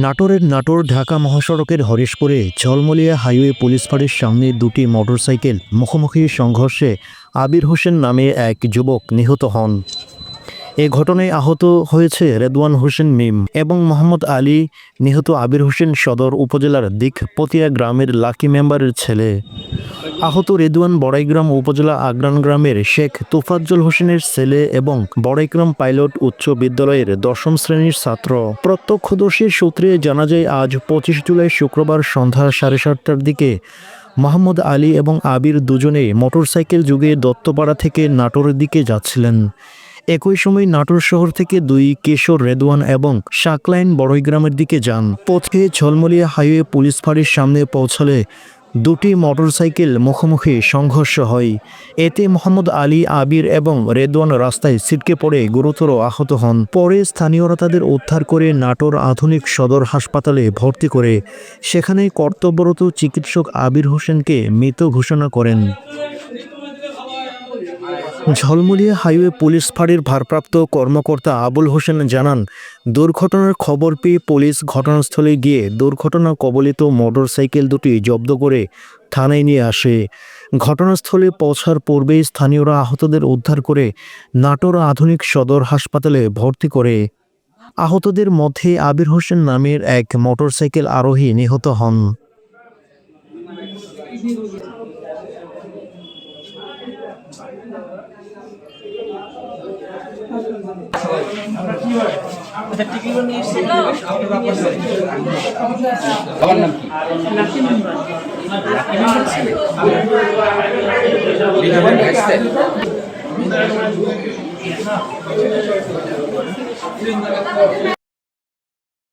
নাটোরের নাটোর ঢাকা মহাসড়কের হরিশপুরে Jhalmalia highway police ফাঁড়ির সামনে দুটি মোটরসাইকেল মুখোমুখি সংঘর্ষে আবির হোসেন নামে এক যুবক নিহত হন। এ ঘটনায় আহত হয়েছে রেদওয়ান হোসেন মিম এবং মোহাম্মদ আলী। নিহত আবির হোসেন সদর উপজেলার দিকপতিয়া গ্রামের লাকি মেম্বারের ছেলে। আহত রেদওয়ান বড়াইগ্রাম উপজেলা আগ্রান গ্রামের শেখ তোফাজ্জল হোসেনের ছেলে এবং বড়াইগ্রাম পাইলট উচ্চ বিদ্যালয়ের ১০ম শ্রেণীর ছাত্র। প্রত্যক্ষদর্শীর সূত্রে জানা যায়, আজ ২৫ জুলাই শুক্রবার সন্ধ্যা ৭:৩০টার দিকে মোহাম্মদ আলী এবং আবির দুজনে মোটরসাইকেল যুগে দত্তপাড়া থেকে নাটোরের দিকে যাচ্ছিলেন। একই সময় নাটোর শহর থেকে দুই কিশোর রেদওয়ান এবং শাকলাইন বড়ইগ্রামের দিকে যান। পথে ঝলমলিয়া হাইওয়ে পুলিশ ফাঁড়ির সামনে পৌঁছলে দুটি মোটরসাইকেল মুখোমুখি সংঘর্ষ হয়। এতে মোহাম্মদ আলী, আবির এবং রেদওয়ান রাস্তায় ছিটকে পড়ে গুরুতর আহত হন। পরে স্থানীয়রা তাদের উদ্ধার করে নাটোর আধুনিক সদর হাসপাতালে ভর্তি করে সেখানে কর্তব্যরত চিকিৎসক আবির হোসেনকে মৃত ঘোষণা করেন। ঝলমলিয়া হাইওয়ে পুলিশ ফাঁড়ির ভারপ্রাপ্ত কর্মকর্তা আবুল হোসেন জানান, দুর্ঘটনার খবর পেয়ে পুলিশ ঘটনাস্থলে গিয়ে দুর্ঘটনা কবলিত মোটরসাইকেল দুটি জব্দ করে থানায় নিয়ে আসে। ঘটনাস্থলে পৌঁছার পূর্বেই স্থানীয়রা আহতদের উদ্ধার করে নাটোর আধুনিক সদর হাসপাতালে ভর্তি করে। আহতদের মধ্যে আবির হোসেন নামের এক মোটরসাইকেল আরোহী নিহত হন। আমার নাম কি? Lucky member.